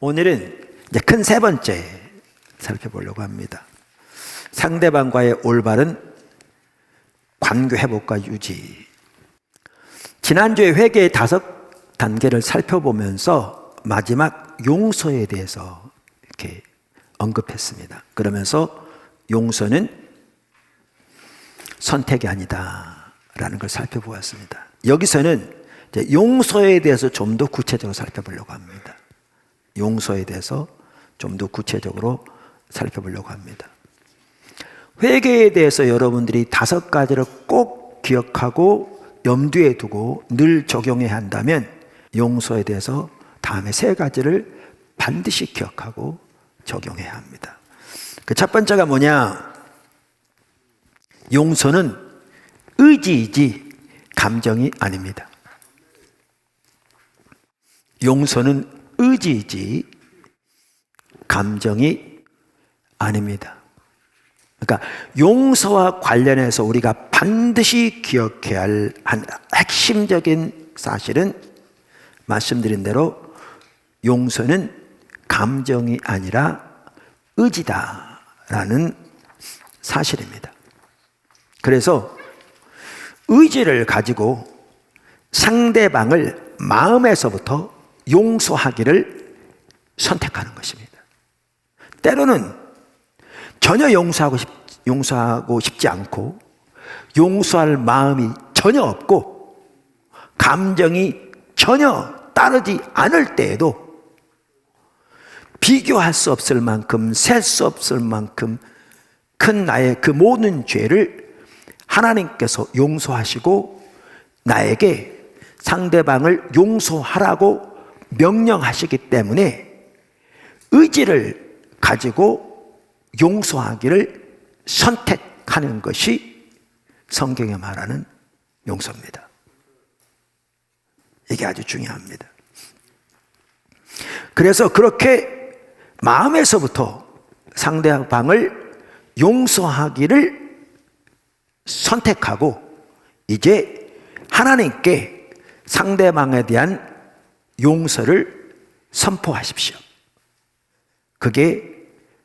오늘은 이제 큰 세 번째 살펴보려고 합니다. 상대방과의 올바른 관계 회복과 유지. 지난주에 회개의 5단계를 살펴보면서 마지막 용서에 대해서 이렇게 언급했습니다. 그러면서 용서는 선택이 아니다라는 걸 살펴보았습니다. 여기서는 이제 용서에 대해서 좀 더 구체적으로 살펴보려고 합니다. 용서에 대해서 좀 더 구체적으로 살펴보려고 합니다. 회개에 대해서 여러분들이 5가지를 꼭 기억하고 염두에 두고 늘 적용해야 한다면 용서에 대해서 다음에 3가지를 반드시 기억하고 적용해야 합니다. 그 첫 번째가 뭐냐? 용서는 의지이지 감정이 아닙니다. 용서는 의지이지 감정이 아닙니다. 그러니까 용서와 관련해서 우리가 반드시 기억해야 할 한 핵심적인 사실은 말씀드린 대로 용서는 감정이 아니라 의지다라는 사실입니다. 그래서 의지를 가지고 상대방을 마음에서부터 용서하기를 선택하는 것입니다. 때로는 전혀 용서하고 싶지 않고 용서할 마음이 전혀 없고 감정이 전혀 따르지 않을 때에도 비교할 수 없을 만큼 셀 수 없을 만큼 큰 나의 그 모든 죄를 하나님께서 용서하시고 나에게 상대방을 용서하라고 명령하시기 때문에 의지를 가지고 용서하기를 선택하는 것이 성경에 말하는 용서입니다. 이게 아주 중요합니다. 그래서 그렇게 마음에서부터 상대방을 용서하기를 선택하고 이제 하나님께 상대방에 대한 용서를 선포하십시오. 그게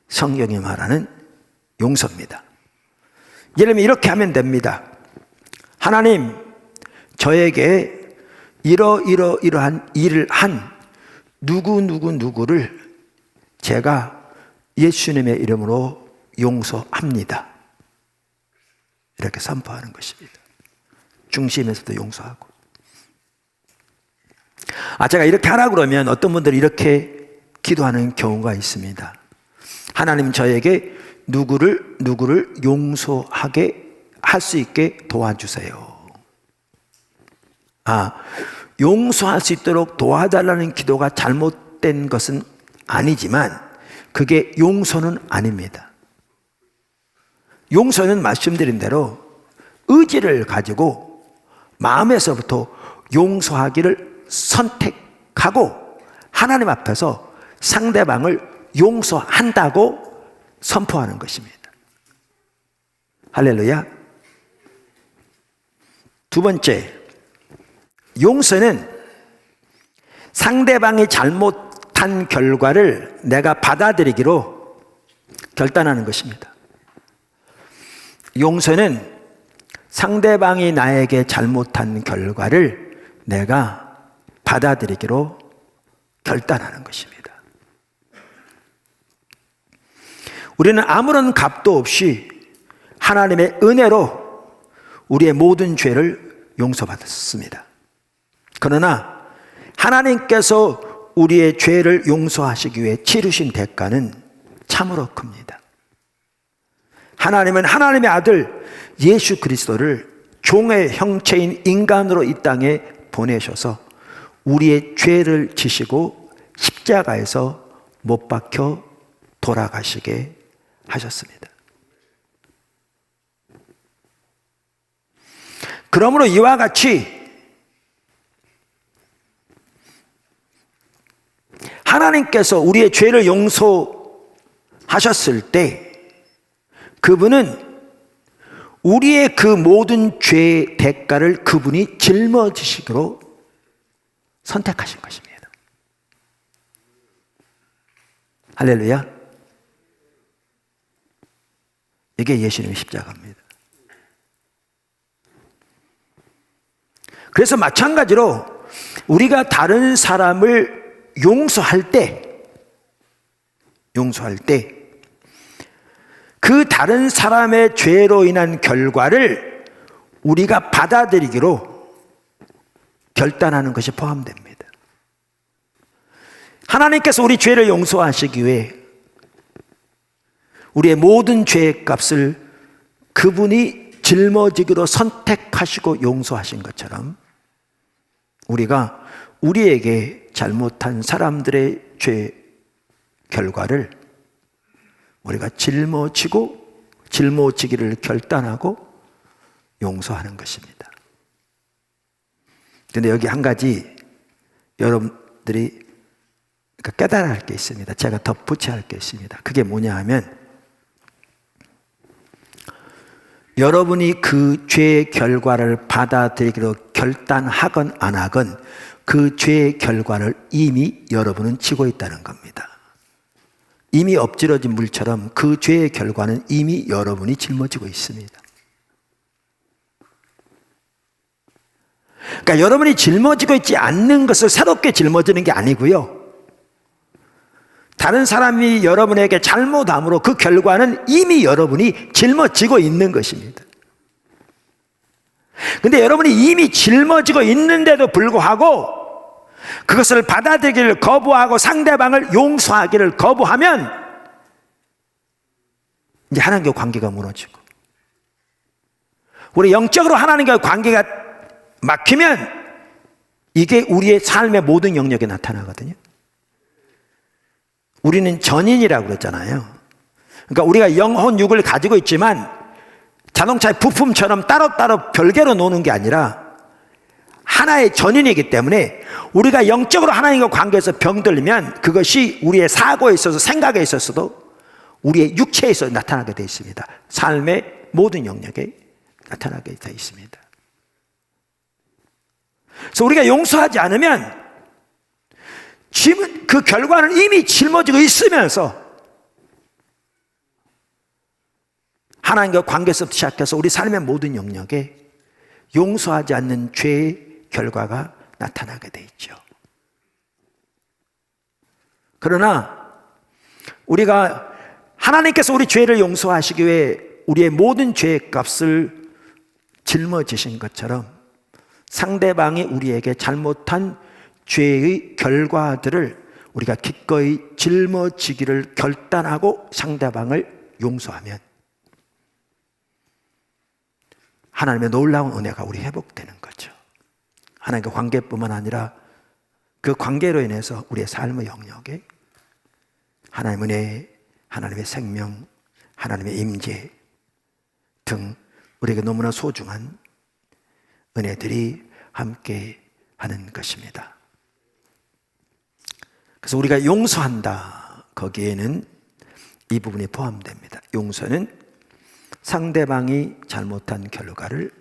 성경이 말하는 용서입니다. 예를 들면 이렇게 하면 됩니다. 하나님, 저에게 이러한 일을 한 누구를 제가 예수님의 이름으로 용서합니다. 이렇게 선포하는 것입니다. 중심에서도 용서하고. 제가 이렇게 하라 그러면 어떤 분들이 이렇게 기도하는 경우가 있습니다. 하나님, 저에게 누구를 용서하게 할 수 있게 도와주세요. 용서할 수 있도록 도와달라는 기도가 잘못된 것은 아니지만 그게 용서는 아닙니다. 용서는 말씀드린 대로 의지를 가지고 마음에서부터 용서하기를 선택하고 하나님 앞에서 상대방을 용서한다고 선포하는 것입니다. 할렐루야. 두 번째, 용서는 상대방이 잘못한 결과를 내가 받아들이기로 결단하는 것입니다. 용서는 상대방이 나에게 잘못한 결과를 내가 받아들이기로 결단하는 것입니다. 우리는 아무런 값도 없이 하나님의 은혜로 우리의 모든 죄를 용서받았습니다. 그러나 하나님께서 우리의 죄를 용서하시기 위해 치르신 대가는 참으로 큽니다. 하나님은 하나님의 아들 예수 그리스도를 종의 형체인 인간으로 이 땅에 보내셔서 우리의 죄를 지시고 십자가에서 못 박혀 돌아가시게 하셨습니다. 그러므로 이와 같이 하나님께서 우리의 죄를 용서하셨을 때 그분은 우리의 그 모든 죄의 대가를 그분이 짊어지시기로 선택하신 것입니다. 할렐루야. 이게 예수님의 십자가입니다. 그래서 마찬가지로 우리가 다른 사람을 용서할 때 그 다른 사람의 죄로 인한 결과를 우리가 받아들이기로 결단하는 것이 포함됩니다. 하나님께서 우리 죄를 용서하시기 위해 우리의 모든 죄의 값을 그분이 짊어지기로 선택하시고 용서하신 것처럼 우리가 우리에게 잘못한 사람들의 죄 결과를 우리가 짊어지기를 결단하고 용서하는 것입니다. 그런데 여기 한 가지 여러분들이 깨달아야 할 게 있습니다. 제가 덧붙여야 할 게 있습니다. 그게 뭐냐 하면 여러분이 그 죄의 결과를 받아들이기로 결단하건 안 하건 그 죄의 결과를 이미 여러분은 지고 있다는 겁니다. 이미 엎질러진 물처럼 그 죄의 결과는 이미 여러분이 짊어지고 있습니다. 그러니까 여러분이 짊어지고 있지 않는 것을 새롭게 짊어지는 게 아니고요. 다른 사람이 여러분에게 잘못함으로 그 결과는 이미 여러분이 짊어지고 있는 것입니다. 그런데 여러분이 이미 짊어지고 있는데도 불구하고 그것을 받아들이기를 거부하고 상대방을 용서하기를 거부하면 이제 하나님과 관계가 무너지고 우리 영적으로 하나님과 관계가 막히면 이게 우리의 삶의 모든 영역에 나타나거든요. 우리는 전인이라고 그랬잖아요. 그러니까 우리가 영혼 육을 가지고 있지만 자동차의 부품처럼 따로따로 별개로 노는 게 아니라 하나의 전인이기 때문에 우리가 영적으로 하나님과 관계에서 병들면 그것이 우리의 사고에 있어서 생각에 있어서도 우리의 육체에서 나타나게 되어 있습니다. 삶의 모든 영역에 나타나게 되어 있습니다. 그래서 우리가 용서하지 않으면 그 결과는 이미 짊어지고 있으면서 하나님과 관계에서부터 시작해서 우리 삶의 모든 영역에 용서하지 않는 죄의 결과가 나타나게 돼 있죠. 그러나 우리가 하나님께서 우리 죄를 용서하시기 위해 우리의 모든 죄의 값을 짊어지신 것처럼 상대방이 우리에게 잘못한 죄의 결과들을 우리가 기꺼이 짊어지기를 결단하고 상대방을 용서하면 하나님의 놀라운 은혜가 우리 회복되는 거죠. 하나님과 관계뿐만 아니라 그 관계로 인해서 우리의 삶의 영역에 하나님의 은혜, 하나님의 생명, 하나님의 임재 등 우리에게 너무나 소중한 은혜들이 함께 하는 것입니다. 그래서 우리가 용서한다, 거기에는 이 부분이 포함됩니다. 용서는 상대방이 잘못한 결과를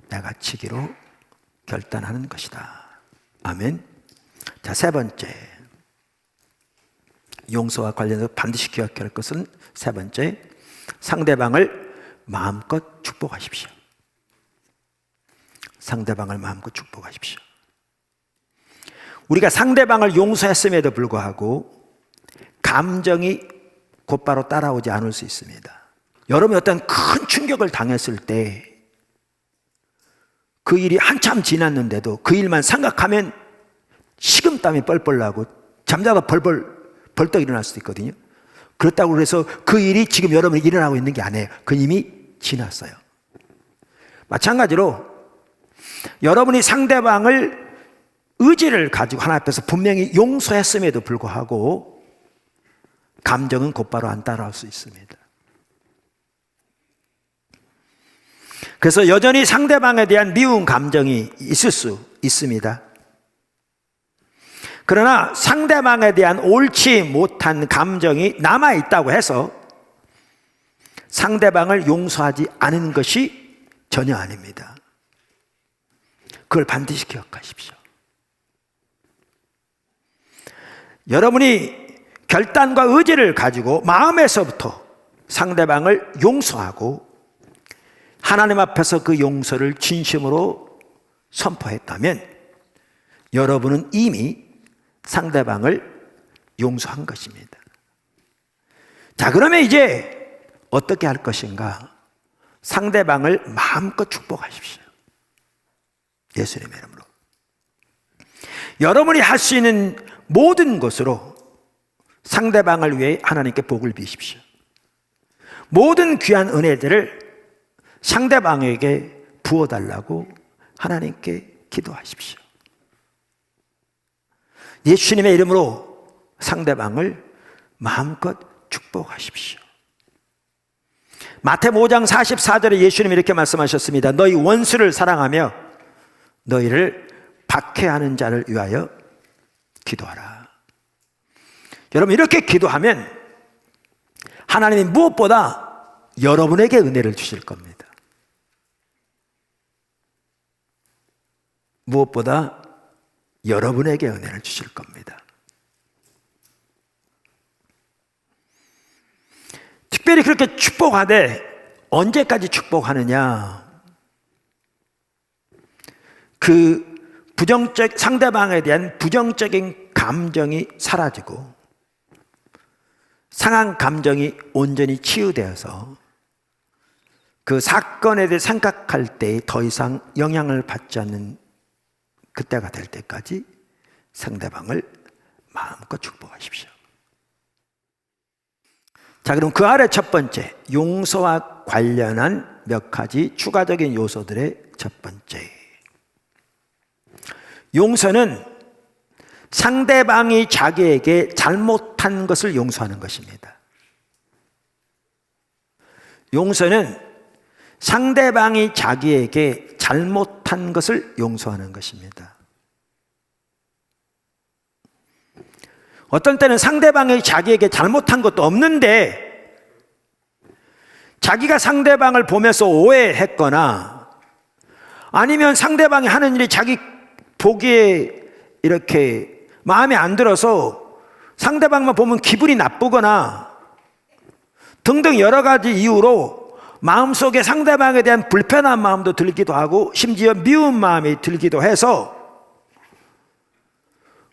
내가 지기로 결단하는 것이다. 아멘. 자, 세 번째, 용서와 관련해서 반드시 기억해야 할 것은 세 번째, 상대방을 마음껏 축복하십시오. 상대방을 마음껏 축복하십시오. 우리가 상대방을 용서했음에도 불구하고 감정이 곧바로 따라오지 않을 수 있습니다. 여러분이 어떤 큰 충격을 당했을 때 그 일이 한참 지났는데도 그 일만 생각하면 식은땀이 뻘뻘 나고 잠자다 벌떡 일어날 수도 있거든요. 그렇다고 해서 그 일이 지금 여러분이 일어나고 있는 게 아니에요. 그 이미 지났어요. 마찬가지로 여러분이 상대방을 의지를 가지고 하나님 앞에서 분명히 용서했음에도 불구하고 감정은 곧바로 안 따라올 수 있습니다. 그래서 여전히 상대방에 대한 미운 감정이 있을 수 있습니다. 그러나 상대방에 대한 옳지 못한 감정이 남아있다고 해서 상대방을 용서하지 않은 것이 전혀 아닙니다. 그걸 반드시 기억하십시오. 여러분이 결단과 의지를 가지고 마음에서부터 상대방을 용서하고 하나님 앞에서 그 용서를 진심으로 선포했다면 여러분은 이미 상대방을 용서한 것입니다. 자, 그러면 이제 어떻게 할 것인가? 상대방을 마음껏 축복하십시오. 예수님의 이름으로. 여러분이 할 수 있는 모든 것으로 상대방을 위해 하나님께 복을 비십시오. 모든 귀한 은혜들을 상대방에게 부어달라고 하나님께 기도하십시오. 예수님의 이름으로 상대방을 마음껏 축복하십시오. 마태복음 5장 44절에 예수님이 이렇게 말씀하셨습니다. 너희 원수를 사랑하며 너희를 박해하는 자를 위하여 기도하라. 여러분, 이렇게 기도하면 하나님이 무엇보다 여러분에게 은혜를 주실 겁니다. 무엇보다 여러분에게 은혜를 주실 겁니다. 특별히 그렇게 축복하되 언제까지 축복하느냐? 그 상대방에 대한 부정적인 감정이 사라지고 상한 감정이 온전히 치유되어서 그 사건에 대해 생각할 때 더 이상 영향을 받지 않는 그때가 될 때까지 상대방을 마음껏 축복하십시오. 자, 그럼 그 아래 첫 번째, 용서와 관련한 몇 가지 추가적인 요소들의 첫 번째. 용서는 상대방이 자기에게 잘못한 것을 용서하는 것입니다. 용서는 상대방이 자기에게 잘못한 것을 용서하는 것입니다. 어떤 때는 상대방이 자기에게 잘못한 것도 없는데 자기가 상대방을 보면서 오해했거나 아니면 상대방이 하는 일이 자기 보기에 이렇게 마음에 안 들어서 상대방만 보면 기분이 나쁘거나 등등 여러 가지 이유로 마음속에 상대방에 대한 불편한 마음도 들기도 하고 심지어 미운 마음이 들기도 해서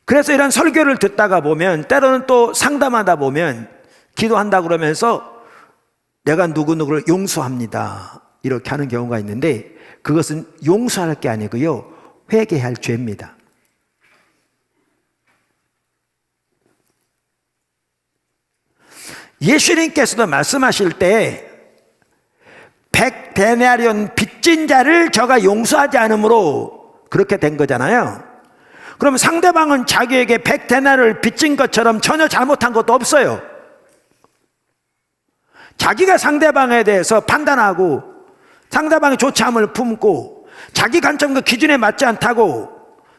그래서 이런 설교를 듣다가 보면 때로는 또 상담하다 보면 기도한다 그러면서 내가 누구누구를 용서합니다 이렇게 하는 경우가 있는데 그것은 용서할 게 아니고요 회개할 죄입니다. 예수님께서도 말씀하실 때 100데나리온 빚진 자를 저가 용서하지 않으므로 그렇게 된 거잖아요. 그럼 상대방은 자기에게 100데나리온을 빚진 것처럼 전혀 잘못한 것도 없어요. 자기가 상대방에 대해서 판단하고 상대방의 조참을 품고 자기 관점과 기준에 맞지 않다고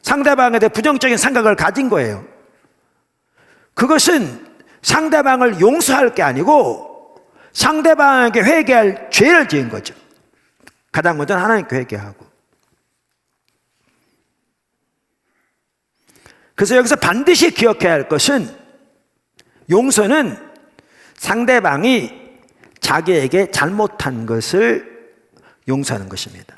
상대방에 대해 부정적인 생각을 가진 거예요. 그것은 상대방을 용서할 게 아니고 상대방에게 회개할 죄를 지은 거죠. 가장 먼저 하나님께 회개하고. 그래서 여기서 반드시 기억해야 할 것은 용서는 상대방이 자기에게 잘못한 것을 용서하는 것입니다.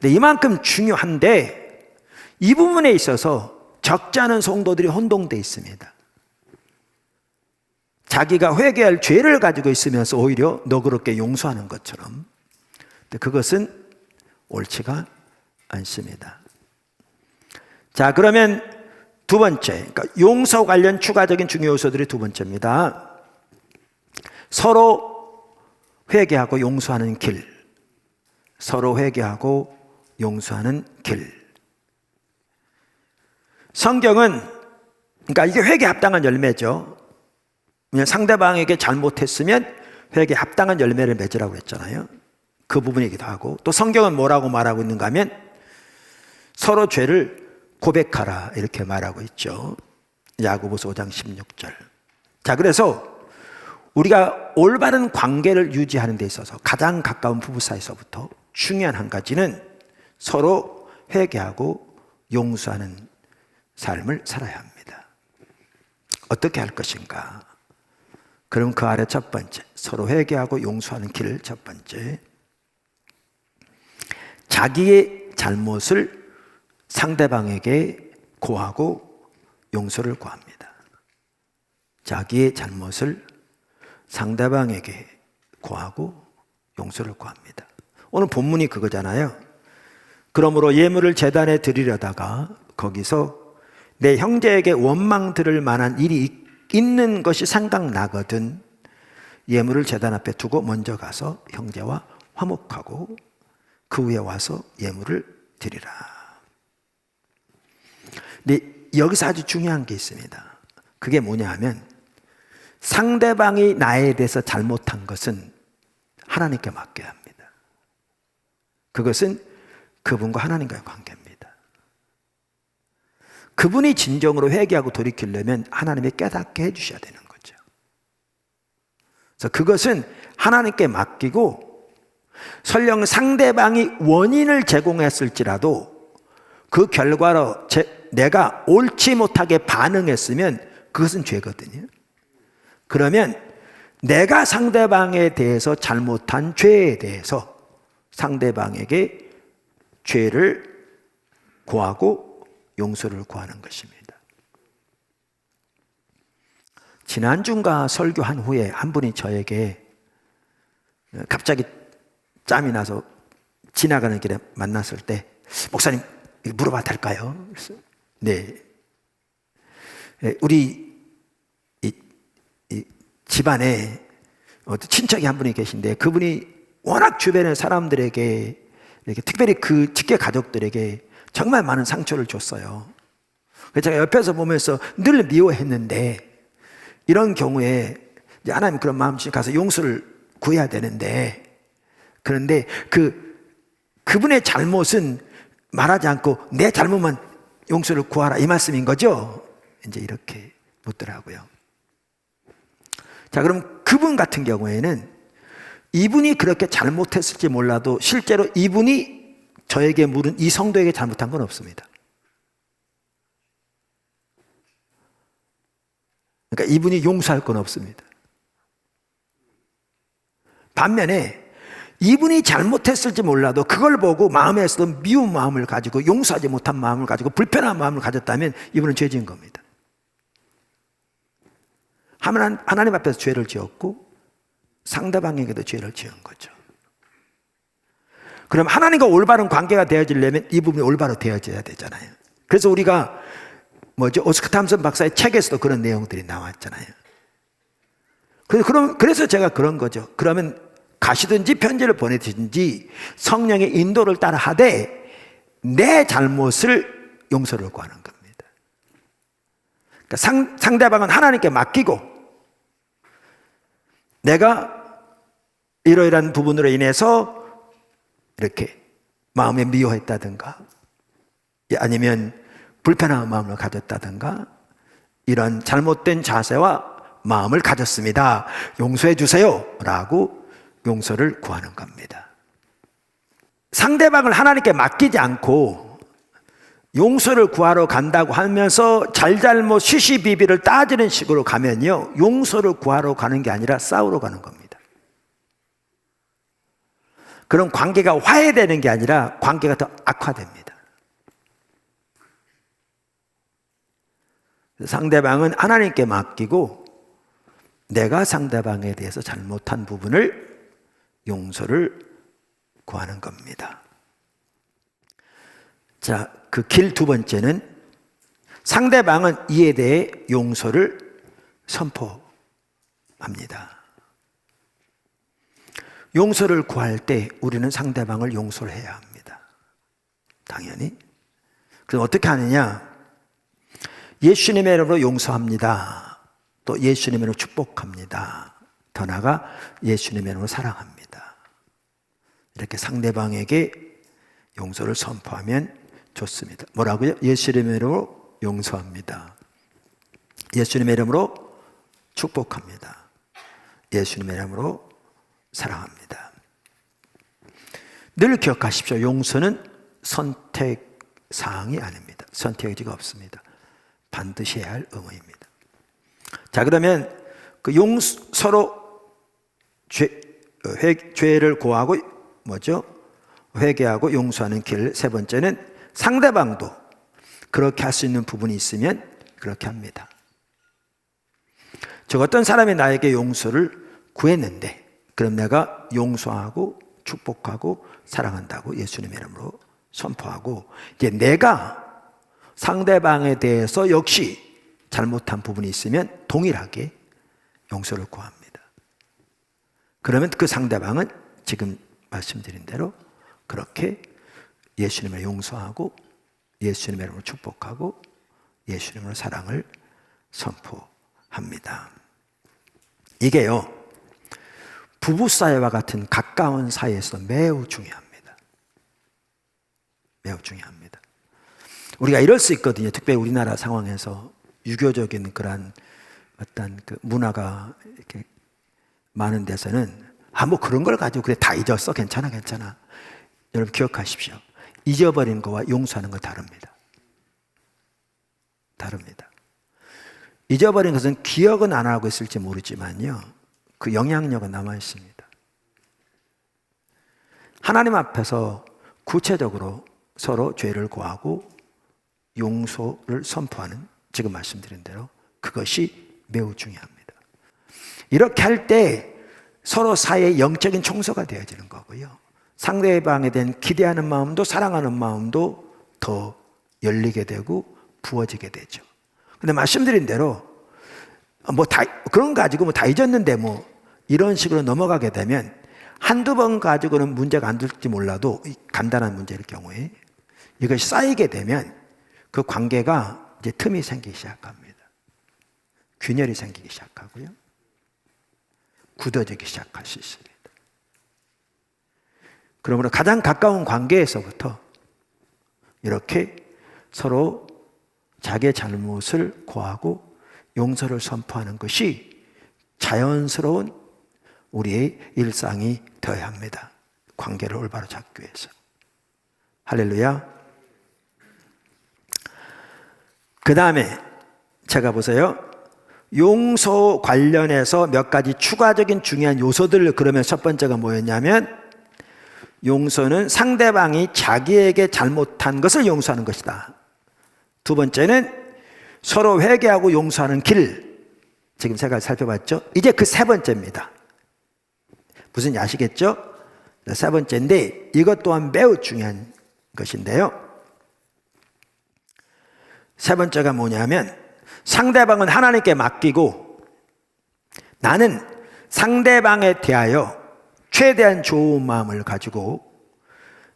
근데 이만큼 중요한데 이 부분에 있어서 적지 않은 성도들이 혼동되어 있습니다. 자기가 회개할 죄를 가지고 있으면서 오히려 너그럽게 용서하는 것처럼. 근데 그것은 옳지가 않습니다. 자, 그러면 두 번째, 그러니까 용서 관련 추가적인 중요 요소들이 두 번째입니다. 서로 회개하고 용서하는 길. 서로 회개하고 용서하는 길. 성경은 그러니까 이게 회개 합당한 열매죠. 상대방에게 잘못했으면 회개에 합당한 열매를 맺으라고 했잖아요. 그 부분이기도 하고 또 성경은 뭐라고 말하고 있는가 하면 서로 죄를 고백하라 이렇게 말하고 있죠. 야고보서 5장 16절. 자, 그래서 우리가 올바른 관계를 유지하는 데 있어서 가장 가까운 부부 사이에서부터 중요한 한 가지는 서로 회개하고 용서하는 삶을 살아야 합니다. 어떻게 할 것인가? 그럼 그 아래 첫 번째, 서로 회개하고 용서하는 길 첫 번째, 자기의 잘못을 상대방에게 고하고 용서를 구합니다. 자기의 잘못을 상대방에게 고하고 용서를 구합니다. 오늘 본문이 그거잖아요. 그러므로 예물을 제단에 드리려다가 거기서 내 형제에게 원망 들을 만한 일이 있는 것이 생각나거든 예물을 제단 앞에 두고 먼저 가서 형제와 화목하고 그 후에 와서 예물을 드리라. 근데 여기서 아주 중요한 게 있습니다. 그게 뭐냐 하면 상대방이 나에 대해서 잘못한 것은 하나님께 맡겨야 합니다. 그것은 그분과 하나님과의 관계입니다. 그분이 진정으로 회개하고 돌이키려면 하나님이 깨닫게 해주셔야 되는 거죠. 그래서 그것은 하나님께 맡기고 설령 상대방이 원인을 제공했을지라도 그 결과로 내가 옳지 못하게 반응했으면 그것은 죄거든요. 그러면 내가 상대방에 대해서 잘못한 죄에 대해서 상대방에게 죄를 고하고 용서를 구하는 것입니다. 지난주인가 설교한 후에 한 분이 저에게 갑자기 짬이 나서 지나가는 길에 만났을 때 목사님 물어봐도 될까요? 그래서 네. 우리 이 집안에 친척이 한 분이 계신데 그분이 워낙 주변의 사람들에게 이렇게 특별히 그 직계 가족들에게 정말 많은 상처를 줬어요. 그래서 제가 옆에서 보면서 늘 미워했는데 이런 경우에 이제 하나님 그런 마음씨 가서 용서를 구해야 되는데 그런데 그분의 잘못은 말하지 않고 내 잘못만 용서를 구하라 이 말씀인 거죠? 이제 이렇게 묻더라고요. 자, 그럼 그분 같은 경우에는 이분이 그렇게 잘못했을지 몰라도 실제로 이분이 저에게 물은 이 성도에게 잘못한 건 없습니다. 그러니까 이분이 용서할 건 없습니다. 반면에 이분이 잘못했을지 몰라도 그걸 보고 마음에서 미운 마음을 가지고 용서하지 못한 마음을 가지고 불편한 마음을 가졌다면 이분은 죄 지은 겁니다. 하나님 앞에서 죄를 지었고 상대방에게도 죄를 지은 거죠. 그럼 하나님과 올바른 관계가 되어지려면 이 부분이 올바로 되어져야 되잖아요. 그래서 우리가 오스카 탐슨 박사의 책에서도 그런 내용들이 나왔잖아요. 그래서 제가 그런 거죠. 그러면 가시든지 편지를 보내든지 성령의 인도를 따라 하되 내 잘못을 용서를 구하는 겁니다. 그러니까 상대방은 하나님께 맡기고 내가 이러이러한 부분으로 인해서 이렇게 마음에 미워했다든가 아니면 불편한 마음을 가졌다든가 이런 잘못된 자세와 마음을 가졌습니다. 용서해 주세요 라고 용서를 구하는 겁니다. 상대방을 하나님께 맡기지 않고 용서를 구하러 간다고 하면서 잘잘못 시시비비를 따지는 식으로 가면요 용서를 구하러 가는 게 아니라 싸우러 가는 겁니다. 그런 관계가 화해되는 게 아니라 관계가 더 악화됩니다. 상대방은 하나님께 맡기고 내가 상대방에 대해서 잘못한 부분을 용서를 구하는 겁니다. 자, 그 길 두 번째는 상대방은 이에 대해 용서를 선포합니다. 용서를 구할 때 우리는 상대방을 용서를 해야 합니다. 당연히. 그럼 어떻게 하느냐? 예수님의 이름으로 용서합니다. 또 예수님의 이름으로 축복합니다. 더 나아가 예수님의 이름으로 사랑합니다. 이렇게 상대방에게 용서를 선포하면 좋습니다. 뭐라고요? 예수님의 이름으로 용서합니다. 예수님의 이름으로 축복합니다. 예수님의 이름으로 사랑합니다. 늘 기억하십시오. 용서는 선택사항이 아닙니다. 선택의 여지가 없습니다. 반드시 해야 할 의무입니다. 자, 그러면 그 서로 죄를 고하고 뭐죠? 회개하고 용서하는 길. 세 번째는 상대방도 그렇게 할 수 있는 부분이 있으면 그렇게 합니다. 즉 어떤 사람이 나에게 용서를 구했는데 그럼 내가 용서하고 축복하고 사랑한다고 예수님의 이름으로 선포하고, 이제 내가 상대방에 대해서 역시 잘못한 부분이 있으면 동일하게 용서를 구합니다. 그러면 그 상대방은 지금 말씀드린 대로 그렇게 예수님을 용서하고 예수님의 이름으로 축복하고 예수님으로 사랑을 선포합니다. 이게요, 부부사이와 같은 가까운 사이에서 매우 중요합니다. 매우 중요합니다. 우리가 이럴 수 있거든요. 특별히 우리나라 상황에서 유교적인 그런 어떤 그 문화가 이렇게 많은 데서는 뭐 그런 걸 가지고 그래 다 잊었어. 괜찮아. 여러분 기억하십시오. 잊어버린 거와 용서하는 거 다릅니다. 잊어버린 것은 기억은 안 하고 있을지 모르지만요, 그 영향력은 남아 있습니다. 하나님 앞에서 구체적으로 서로 죄를 고하고 용서를 선포하는, 지금 말씀드린 대로 그것이 매우 중요합니다. 이렇게 할 때 서로 사이의 영적인 청소가 되어지는 거고요, 상대방에 대한 기대하는 마음도 사랑하는 마음도 더 열리게 되고 부어지게 되죠. 근데 말씀드린 대로 그런 거 가지고 다 잊었는데 이런 식으로 넘어가게 되면 한두 번 가지고는 문제가 안 될지 몰라도 간단한 문제일 경우에 이것이 쌓이게 되면 그 관계가 이제 틈이 생기기 시작합니다. 균열이 생기기 시작하고요, 굳어지기 시작할 수 있습니다. 그러므로 가장 가까운 관계에서부터 이렇게 서로 자기의 잘못을 고하고 용서를 선포하는 것이 자연스러운 우리의 일상이 되어야 합니다. 관계를 올바로 잡기 위해서. 할렐루야. 그 다음에 제가 보세요, 용서 관련해서 몇 가지 추가적인 중요한 요소들. 그러면 첫 번째가 뭐였냐면, 용서는 상대방이 자기에게 잘못한 것을 용서하는 것이다. 두 번째는 서로 회개하고 용서하는 길. 지금 세 가지 살펴봤죠? 이제 그 세 번째입니다. 무슨 아시겠죠? 세 번째인데 이것 또한 매우 중요한 것인데요, 세 번째가 뭐냐면, 상대방은 하나님께 맡기고 나는 상대방에 대하여 최대한 좋은 마음을 가지고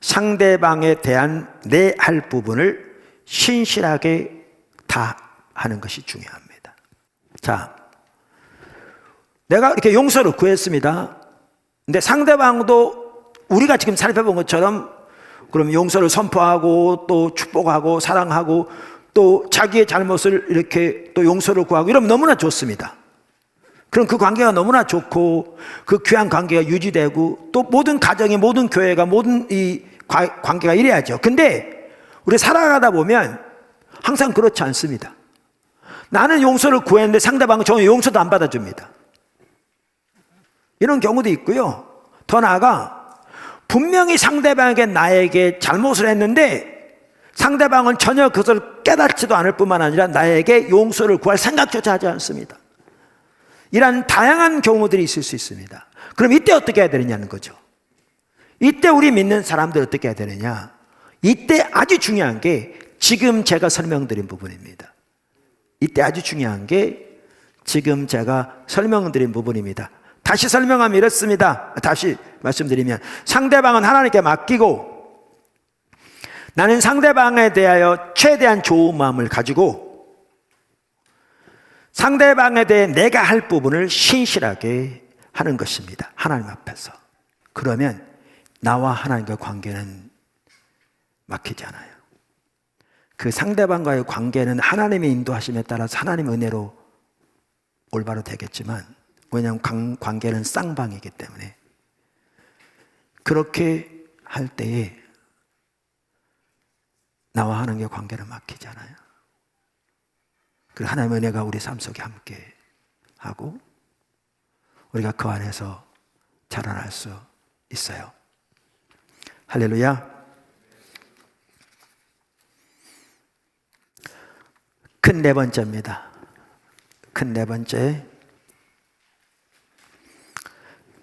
상대방에 대한 내 할 부분을 신실하게 다 하는 것이 중요합니다. 자, 내가 이렇게 용서를 구했습니다. 근데 상대방도 우리가 지금 살펴본 것처럼 그럼 용서를 선포하고 또 축복하고 사랑하고 또 자기의 잘못을 이렇게 또 용서를 구하고 이러면 너무나 좋습니다. 그럼 그 관계가 너무나 좋고 그 귀한 관계가 유지되고 또 모든 가정이, 모든 교회가, 모든 이 관계가 이래야죠. 근데 우리 살아가다 보면 항상 그렇지 않습니다. 나는 용서를 구했는데 상대방은 전혀 용서도 안 받아줍니다. 이런 경우도 있고요, 더 나아가 분명히 상대방에게 나에게 잘못을 했는데 상대방은 전혀 그것을 깨닫지도 않을 뿐만 아니라 나에게 용서를 구할 생각조차 하지 않습니다. 이런 다양한 경우들이 있을 수 있습니다. 그럼 이때 어떻게 해야 되느냐는 거죠. 이때 우리 믿는 사람들 어떻게 해야 되느냐, 이때 아주 중요한 게 지금 제가 설명드린 부분입니다. 이때 아주 중요한 게 지금 제가 설명드린 부분입니다. 다시 설명하면 이렇습니다. 다시 말씀드리면, 상대방은 하나님께 맡기고 나는 상대방에 대하여 최대한 좋은 마음을 가지고 상대방에 대해 내가 할 부분을 신실하게 하는 것입니다. 하나님 앞에서. 그러면 나와 하나님과의 관계는 막히지 않아요. 그 상대방과의 관계는 하나님의 인도하심에 따라서 하나님의 은혜로 올바로 되겠지만, 왜냐하면 관계는 쌍방이기 때문에 그렇게 할 때에 나와 하나님의 관계를 막히잖아요. 그 하나님의 은혜가 우리 삶 속에 함께 하고 우리가 그 안에서 자라날 수 있어요. 할렐루야. 큰 네 번째입니다. 큰 네 번째,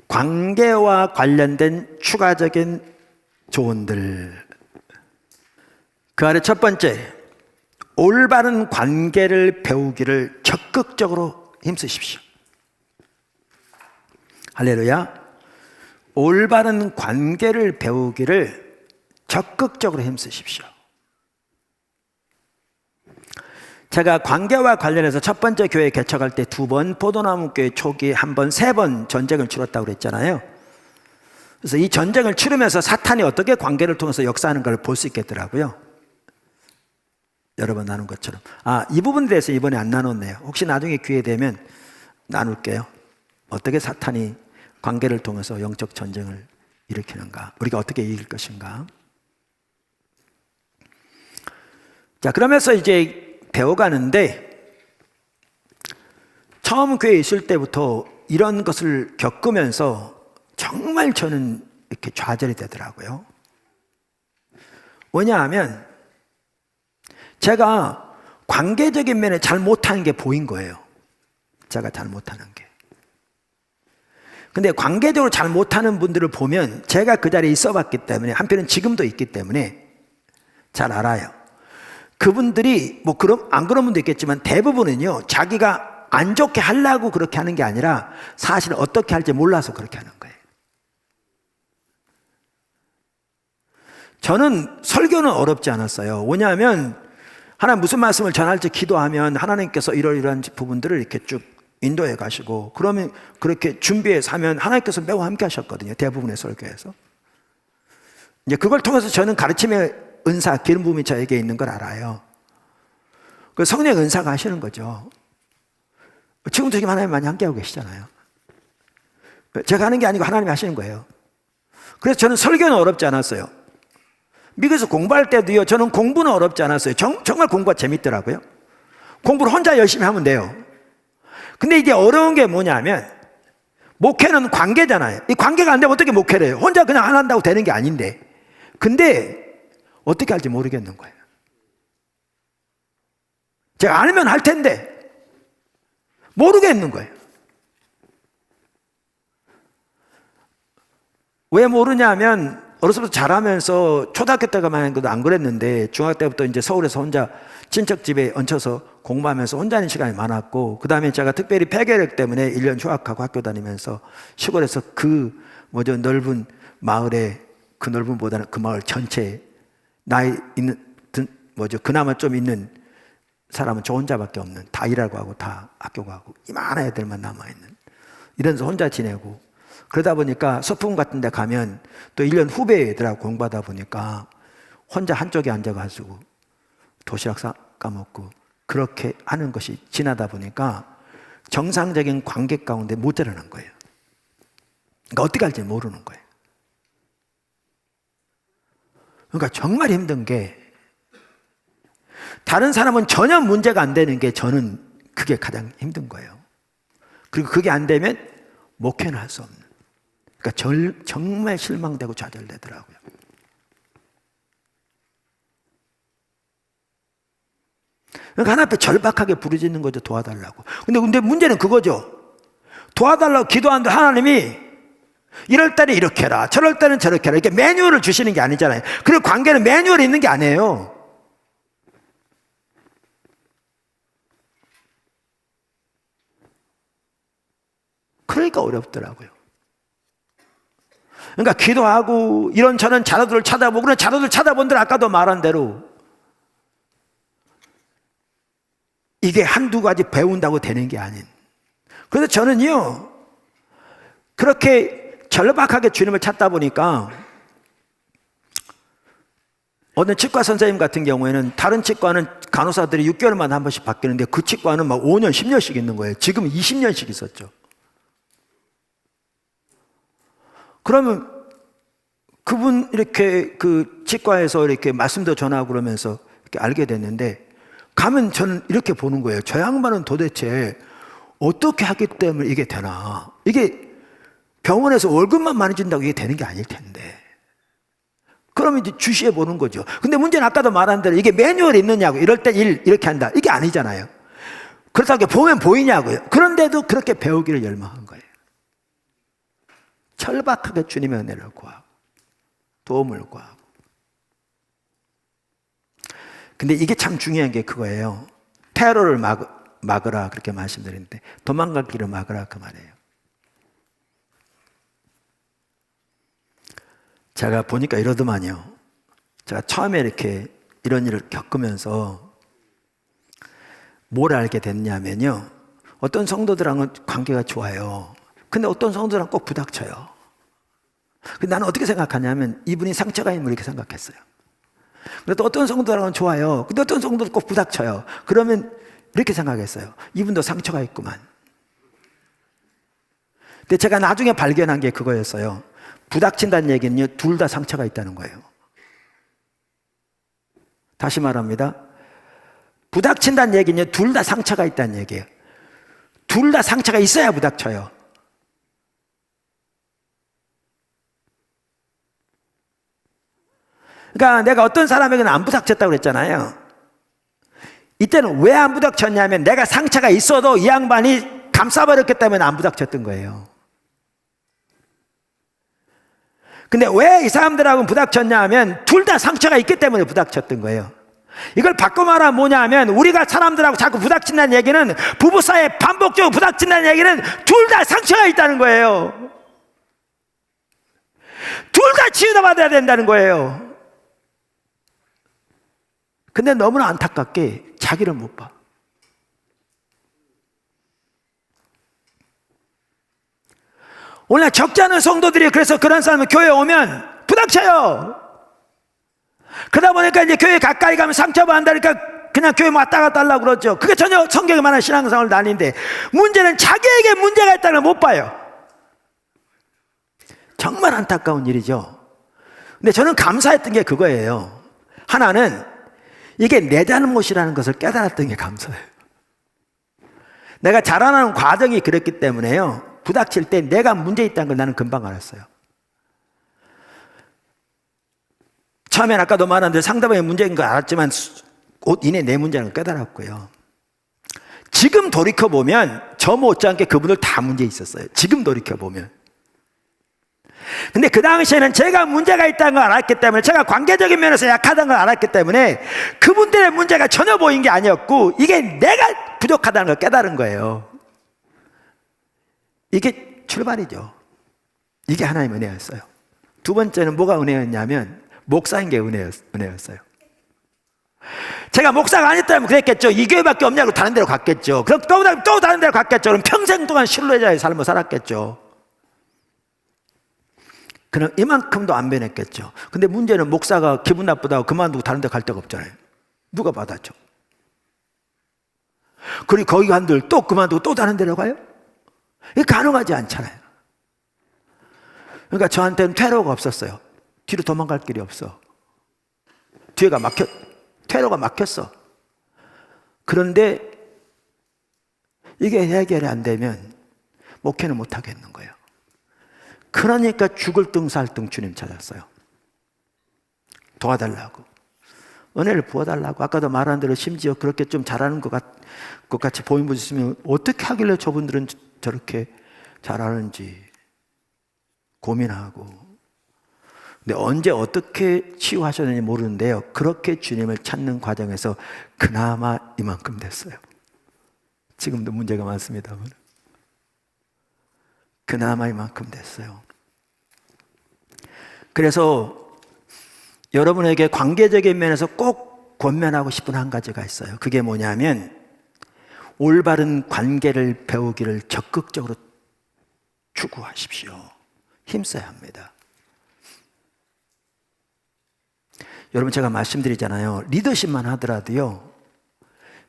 관계와 관련된 추가적인 조언들. 그 안에 첫 번째, 올바른 관계를 배우기를 적극적으로 힘쓰십시오. 할렐루야. 올바른 관계를 배우기를 적극적으로 힘쓰십시오. 제가 관계와 관련해서 첫 번째 교회 개척할 때 2번, 포도나무 교회 초기 1번, 3번 전쟁을 치렀다고 그랬잖아요. 그래서 이 전쟁을 치르면서 사탄이 어떻게 관계를 통해서 역사하는 걸 볼 수 있겠더라고요. 여러 번 나눈 것처럼. 이 부분에 대해서 이번에 안 나눴네요. 혹시 나중에 기회 되면 나눌게요. 어떻게 사탄이 관계를 통해서 영적 전쟁을 일으키는가, 우리가 어떻게 이길 것인가. 자, 그러면서 이제 배워가는데, 처음 교회에 있을 때부터 이런 것을 겪으면서 정말 저는 이렇게 좌절이 되더라고요. 왜냐하면 제가 관계적인 면에 잘 못하는 게 보인 거예요. 제가 잘 못하는 게. 근데 관계적으로 잘 못하는 분들을 보면 제가 그 자리에 있어 봤기 때문에, 한편은 지금도 있기 때문에 잘 알아요. 그분들이 안 그런 분도 있겠지만 대부분은요, 자기가 안 좋게 하려고 그렇게 하는 게 아니라 사실 어떻게 할지 몰라서 그렇게 하는 거예요. 저는 설교는 어렵지 않았어요. 왜냐하면 하나님 무슨 말씀을 전할지 기도하면 하나님께서 이러이러한 부분들을 이렇게 쭉 인도해 가시고, 그러면 그렇게 준비해서 하면 하나님께서 매우 함께 하셨거든요. 대부분의 설교에서. 이제 그걸 통해서 저는 가르침의 은사, 기름 부음이 저에게 있는 걸 알아요. 그 성령의 은사가 하시는 거죠. 지금도 지금 하나님 많이 함께하고 계시잖아요. 제가 하는 게 아니고 하나님이 하시는 거예요. 그래서 저는 설교는 어렵지 않았어요. 미국에서 공부할 때도요, 저는 공부는 어렵지 않았어요. 정말 공부가 재밌더라고요. 공부를 혼자 열심히 하면 돼요. 근데 이게 어려운 게 뭐냐면, 목회는 관계잖아요. 이 관계가 안 되면 어떻게 목회를 해요? 혼자 그냥 안 한다고 되는 게 아닌데. 근데 어떻게 할지 모르겠는 거예요. 제가 알면 할 텐데 모르겠는 거예요. 왜 모르냐면, 어렸을 때 자라면서 초등학교 때가만 해도 안 그랬는데 중학교 때부터 이제 서울에서 혼자 친척 집에 얹혀서 공부하면서 혼자 있는 시간이 많았고, 그 다음에 제가 특별히 폐결핵 때문에 1년 휴학하고 학교 다니면서 시골에서 넓은 마을에, 그 넓은보다는 그 마을 전체에 나이 있는, 그나마 좀 있는 사람은 저 혼자밖에 없는, 다 일하고 하고 다 학교 가고 이만한 애들만 남아있는, 이러면서 혼자 지내고, 그러다 보니까 소풍 같은 데 가면 또 1년 후배 애들하고 공부하다 보니까 혼자 한쪽에 앉아가지고 도시락 까먹고 그렇게 하는 것이 지나다 보니까 정상적인 관계 가운데 못 자라는 거예요. 그러니까 어떻게 할지 모르는 거예요. 그러니까 정말 힘든 게, 다른 사람은 전혀 문제가 안 되는 게 저는 그게 가장 힘든 거예요. 그리고 그게 안 되면 목회는 할 수 없는. 그러니까 정말 실망되고 좌절되더라고요. 그러니까 하나님 앞에 절박하게 부르짖는 거죠. 도와달라고. 근데 문제는 그거죠. 도와달라고 기도하는데 하나님이 이럴 때는 이렇게 해라, 저럴 때는 저렇게 해라, 이렇게 매뉴얼을 주시는 게 아니잖아요. 그리고 관계는 매뉴얼이 있는 게 아니에요. 그러니까 어렵더라고요. 그러니까 기도하고 이런저런 자료들을 찾아보고, 그런 자료들 찾아본 대로 아까도 말한 대로 이게 한두 가지 배운다고 되는 게 아닌. 그래서 저는요, 그렇게 절박하게 주님을 찾다 보니까, 어느 치과 선생님 같은 경우에는, 다른 치과는 간호사들이 6개월마다 한 번씩 바뀌는데 그 치과는 막 5년, 10년씩 있는 거예요. 지금 20년씩 있었죠. 그러면 그분 이렇게 그 치과에서 이렇게 말씀도 전하고 그러면서 이렇게 알게 됐는데, 가면 저는 이렇게 보는 거예요. 저 양반은 도대체 어떻게 하기 때문에 이게 되나? 이게 병원에서 월급만 많이 준다고 이게 되는 게 아닐 텐데. 그러면 이제 주시해 보는 거죠. 근데 문제는 아까도 말한 대로 이게 매뉴얼이 있느냐고. 이럴 때 일 이렇게 한다. 이게 아니잖아요. 그렇다고 보면 보이냐고요. 그런데도 그렇게 배우기를 열망한 거예요. 철박하게 주님의 은혜를 구하고 도움을 구하고. 근데 이게 참 중요한 게 그거예요. 테러를 막으라 그렇게 말씀드리는데 도망갈 길을 막으라 그 말이에요. 제가 보니까 이러더만요. 제가 처음에 이렇게 이런 일을 겪으면서 뭘 알게 됐냐면요. 어떤 성도들하고는 관계가 좋아요. 근데 어떤 성도들은 꼭 부닥쳐요. 근데 나는 어떻게 생각하냐면 이분이 상처가 있는 걸 이렇게 생각했어요. 근데 또 어떤 성도들하고는 좋아요. 근데 어떤 성도들은 꼭 부닥쳐요. 그러면 이렇게 생각했어요. 이분도 상처가 있구만. 근데 제가 나중에 발견한 게 그거였어요. 부닥친다는 얘기는요, 둘 다 상처가 있다는 거예요. 다시 말합니다. 부닥친다는 얘기는요, 둘 다 상처가 있다는 얘기예요. 둘 다 상처가 있어야 부닥쳐요. 그러니까 내가 어떤 사람에게는 안 부닥쳤다고 그랬잖아요. 이때는 왜 안 부닥쳤냐면 내가 상처가 있어도 이 양반이 감싸버렸기 때문에 안 부닥쳤던 거예요. 근데 왜 이 사람들하고는 부닥쳤냐 하면 둘 다 상처가 있기 때문에 부닥쳤던 거예요. 이걸 바꿔 말하면 뭐냐 하면 우리가 사람들하고 자꾸 부닥친다는 얘기는 부부 사이에 반복적으로 부닥친다는 얘기는 둘 다 상처가 있다는 거예요. 둘 다 치유받아야 된다는 거예요. 근데 너무나 안타깝게 자기를 못 봐. 오늘 적지 않은 성도들이 그래서 그런 사람은 교회에 오면 부닥쳐요. 그러다 보니까 이제 교회 가까이 가면 상처받는다니까 그냥 교회 왔다 갔다 하려고 그러죠. 그게 전혀 성경에 말하는 신앙생활은 아닌데 문제는 자기에게 문제가 있다는 걸 못 봐요. 정말 안타까운 일이죠. 근데 저는 감사했던 게 그거예요. 하나는 이게 내 잘못이라는 것을 깨달았던 게 감사해요. 내가 자라나는 과정이 그랬기 때문에요. 부닥칠 때 내가 문제 있다는 걸 나는 금방 알았어요. 처음엔 아까도 말한 대로 상대방의 문제인 걸 알았지만 옷 이내 내 문제는 걸 깨달았고요. 지금 돌이켜보면 저 못지않게 그분들 다 문제 있었어요. 지금 돌이켜보면. 근데 그 당시에는 제가 문제가 있다는 걸 알았기 때문에 제가 관계적인 면에서 약하다는 걸 알았기 때문에 그분들의 문제가 전혀 보인 게 아니었고 이게 내가 부족하다는 걸 깨달은 거예요. 이게 출발이죠. 이게 하나님의 은혜였어요. 두 번째는 뭐가 은혜였냐면 목사인 게 은혜였어요. 제가 목사가 아니었다면 그랬겠죠. 이 교회밖에 없냐고 다른 데로 갔겠죠. 그럼 또 다른 데로 갔겠죠. 그럼 평생 동안 신뢰자의 삶을 살았겠죠. 그럼 이만큼도 안 변했겠죠. 근데 문제는 목사가 기분 나쁘다고 그만두고 다른 데 갈 데가 없잖아요. 누가 받았죠? 그리고 거기 간들 또 그만두고 또 다른 데로 가요? 이게 가능하지 않잖아요. 그러니까 저한테는 퇴로가 없었어요. 뒤로 도망갈 길이 없어. 퇴로가 막혔어. 그런데 이게 해결이 안 되면 목회는 못 하겠는 거예요. 그러니까 죽을 등 살 등 주님 찾았어요. 도와달라고. 은혜를 부어달라고. 아까도 말한 대로 심지어 그렇게 좀 잘하는 것 같이 보인 분 있으면 어떻게 하길래 저분들은 저렇게 잘하는지 고민하고. 근데 언제 어떻게 치유하셨는지 모르는데요. 그렇게 주님을 찾는 과정에서 그나마 이만큼 됐어요. 지금도 문제가 많습니다만. 그나마 이만큼 됐어요. 그래서 여러분에게 관계적인 면에서 꼭 권면하고 싶은 한 가지가 있어요. 그게 뭐냐면 올바른 관계를 배우기를 적극적으로 추구하십시오. 힘써야 합니다. 여러분 제가 말씀드리잖아요. 리더십만 하더라도요.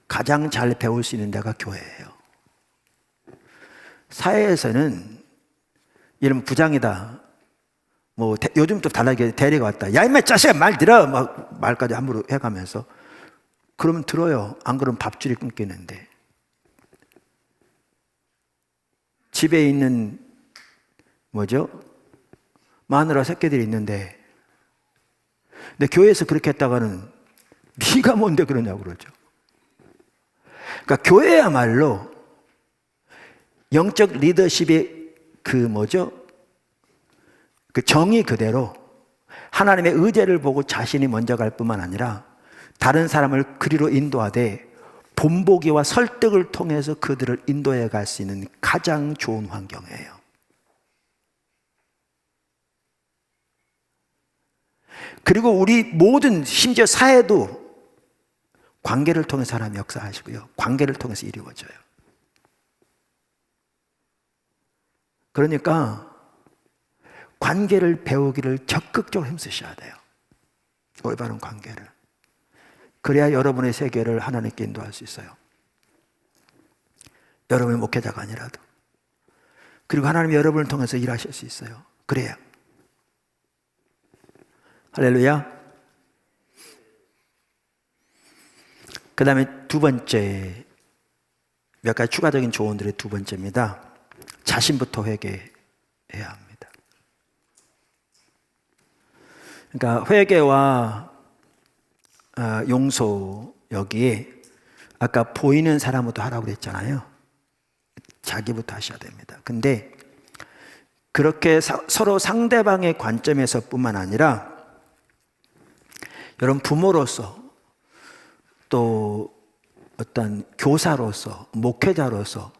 가장 잘 배울 수 있는 데가 교회예요. 사회에서는 이런 부장이다. 뭐 요즘 또 달라게 대리가 왔다. 야 임마 자식아 말 들어. 막 말까지 함부로 해가면서 그러면 들어요. 안 그러면 밥줄이 끊기는데. 집에 있는 뭐죠? 마누라 새끼들이 있는데, 근데 교회에서 그렇게 했다가는 네가 뭔데 그러냐고 그러죠. 그러니까 교회야말로 영적 리더십의 그 뭐죠? 그 정의 그대로 하나님의 의제를 보고 자신이 먼저 갈 뿐만 아니라 다른 사람을 그리로 인도하되 본보기와 설득을 통해서 그들을 인도해 갈 수 있는 가장 좋은 환경이에요. 그리고 우리 모든 심지어 사회도 관계를 통해서 하나님 역사하시고요. 관계를 통해서 이루어져요. 그러니까 관계를 배우기를 적극적으로 힘쓰셔야 돼요. 올바른 관계를. 그래야 여러분의 세계를 하나님께 인도할 수 있어요. 여러분의 목회자가 아니라도. 그리고 하나님이 여러분을 통해서 일하실 수 있어요. 그래야. 할렐루야. 그 다음에 두 번째, 몇 가지 추가적인 조언들의 두 번째입니다. 자신부터 회개해야 합니다. 그러니까 회개와 용서, 여기에 아까 보이는 사람부터 하라고 그랬잖아요. 자기부터 하셔야 됩니다. 근데 그렇게 서로 상대방의 관점에서 뿐만 아니라 여러분 부모로서 또 어떤 교사로서 목회자로서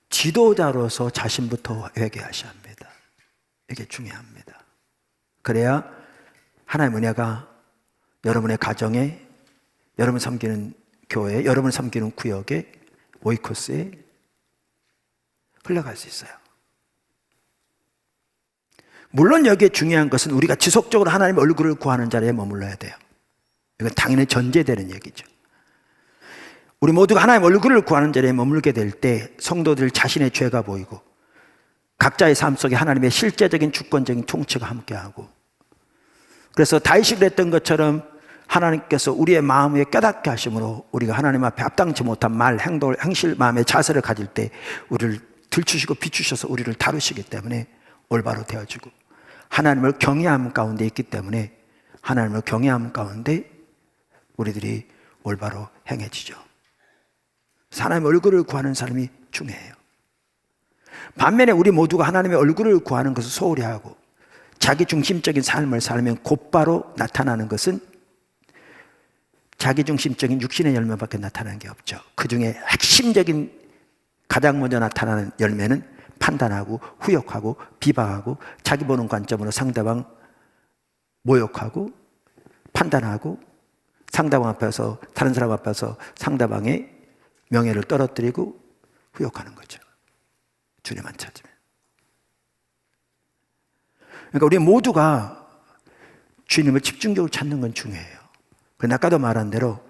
지도자로서 자신부터 회개하셔야 합니다. 이게 중요합니다. 그래야 하나님의 은혜가 여러분의 가정에, 여러분 섬기는 교회에, 여러분 섬기는 구역에, 오이코스에 흘러갈 수 있어요. 물론 여기에 중요한 것은 우리가 지속적으로 하나님의 얼굴을 구하는 자리에 머물러야 돼요. 이건 당연히 전제되는 얘기죠. 우리 모두가 하나님의 얼굴을 구하는 자리에 머물게 될 때 성도들 자신의 죄가 보이고 각자의 삶 속에 하나님의 실제적인 주권적인 통치가 함께하고, 그래서 다윗이 그랬던 것처럼 하나님께서 우리의 마음에 깨닫게 하심으로 우리가 하나님 앞에 합당치 못한 말, 행동, 행실, 마음의 자세를 가질 때 우리를 들추시고 비추셔서 우리를 다루시기 때문에 올바로 되어지고, 하나님을 경외함 가운데 있기 때문에 하나님을 경외함 가운데 우리들이 올바로 행해지죠. 하나님의 얼굴을 구하는 사람이 중요해요. 반면에 우리 모두가 하나님의 얼굴을 구하는 것을 소홀히 하고 자기중심적인 삶을 살면 곧바로 나타나는 것은 자기중심적인 육신의 열매밖에 나타나는 게 없죠. 그 중에 핵심적인 가장 먼저 나타나는 열매는 판단하고 후욕하고 비방하고 자기 보는 관점으로 상대방 모욕하고 판단하고 상대방 앞에서, 다른 사람 앞에서 상대방의 명예를 떨어뜨리고 후욕하는 거죠. 주님만 찾으면. 그러니까 우리 모두가 주님을 집중적으로 찾는 건 중요해요. 그런데 아까도 말한 대로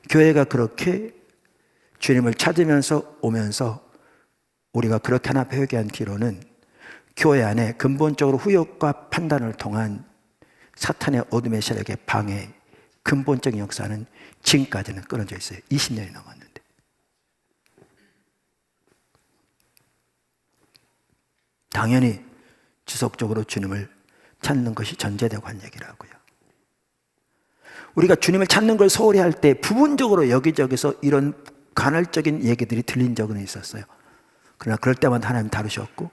교회가 그렇게 주님을 찾으면서 오면서 우리가 그렇게 하나 회개한 뒤로는 교회 안에 근본적으로 후욕과 판단을 통한 사탄의 어둠의 세력의 방해, 근본적인 역사는 지금까지는 끊어져 있어요. 20년이 넘었는데. 당연히 지속적으로 주님을 찾는 것이 전제되고 한 얘기라고요. 우리가 주님을 찾는 걸 소홀히 할 때 부분적으로 여기저기서 이런 간헐적인 얘기들이 들린 적은 있었어요. 그러나 그럴 때마다 하나님 다루셨고,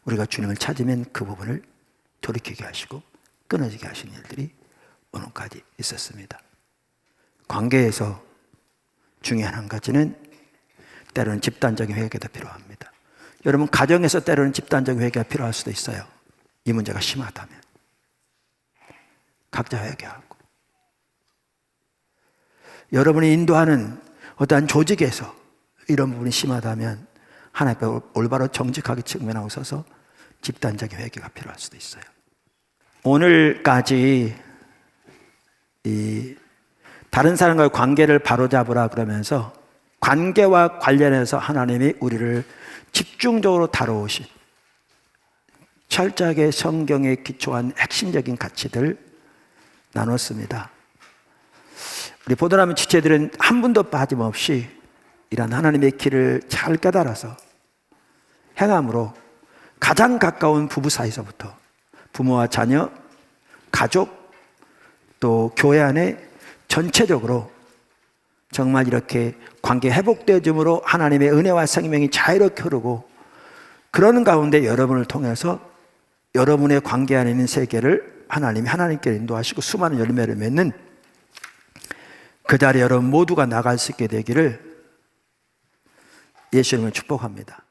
우리가 주님을 찾으면 그 부분을 돌이키게 하시고 끊어지게 하신 일들이 오늘까지 있었습니다. 관계에서 중요한 한 가지는 때로는 집단적인 회개도 필요합니다. 여러분 가정에서 때로는 집단적인 회개가 필요할 수도 있어요. 이 문제가 심하다면 각자 회개하고, 여러분이 인도하는 어떠한 조직에서 이런 부분이 심하다면 하나님 앞에 올바로 정직하게 측면하고 서서 집단적인 회개가 필요할 수도 있어요. 오늘까지 이 다른 사람과의 관계를 바로잡으라 그러면서 관계와 관련해서 하나님이 우리를 집중적으로 다뤄오신 철저하게 성경에 기초한 핵심적인 가치들 나눴습니다. 우리 보도라면 지체들은 한 분도 빠짐없이 이런 하나님의 길을 잘 깨달아서 행함으로 가장 가까운 부부 사이서부터 부모와 자녀, 가족, 또 교회 안에 전체적으로 정말 이렇게 관계 회복되어짐으로 하나님의 은혜와 생명이 자유롭게 흐르고, 그런 가운데 여러분을 통해서 여러분의 관계 안에 있는 세계를 하나님이 하나님께 인도하시고 수많은 열매를 맺는 그 자리에 여러분 모두가 나갈 수 있게 되기를 예수 이름으로 축복합니다.